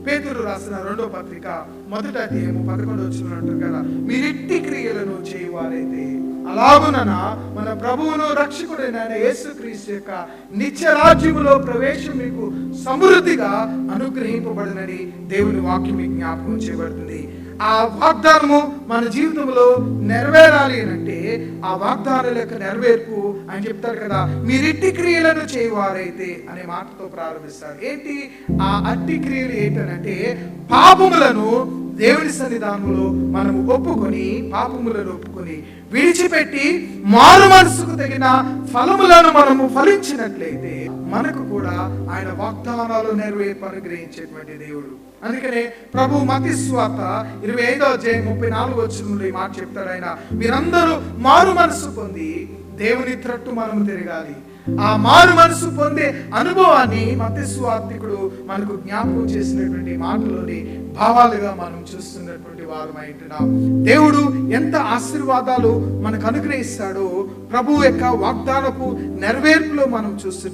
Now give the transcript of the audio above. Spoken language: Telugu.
పేతురు రాసిన 2వ పత్రిక 1వ అధ్యాయము 11వ వచనం అంటారు కదా, మీరిట్టి క్రియలను చేయువారైతే అలాగునన మన ప్రభువును రక్షకుడైన యేసుక్రీస్తు యొక్క నిత్య రాజ్యములో ప్రవేశం మీకు సమృద్ధిగా అనుగ్రహింపబడునని దేవుని వాక్యం మీకు జ్ఞాపకం చేయబడుతుంది. ఆ వాగ్దానము మన జీవితంలో నెరవేరాలి అంటే ఆ వాగ్దానాల యొక్క నెరవేర్పు ఆయన చెప్తారు కదా, మీరిట్టి క్రియలను చేయవారైతే అనే మాటతో ప్రారంభిస్తారు. ఏంటి ఆ అట్టి క్రియలు? ఏంటనంటే పాపములను దేవుని సన్నిధానంలో మనము పాపములను ఒప్పుకొని విడిచిపెట్టి మారు మనసుకు తగిన ఫలములను మనము ఫలించినట్లయితే మనకు కూడా ఆయన వాగ్దానాలు నెరవేర్పు అనుగ్రహించేటువంటి దేవుడు. అందుకనే ప్రభు మత్తయి సువార్త 25వ అధ్యాయం 34వ వచనంలో ఈ మాట చెప్తాడు ఆయన, మీరందరూ మారు మనసు పొంది దేవుని తట్టు మనము తిరగాలి. ఆ మారు మనసు పొందే అనుభవాన్ని మత్తయి సువార్తికుడు మనకు జ్ఞాపకం చేసినటువంటి మాటలోని భావాలుగా మనం చూస్తున్నటువంటి వారమై ఉంటున్నాం. దేవుడు ఎంత ఆశీర్వాదాలు మనకు అనుగ్రహిస్తాడో ప్రభు యొక్క వాగ్దానపు నెరవేర్పులో మనం చూస్తుంటున్నాం.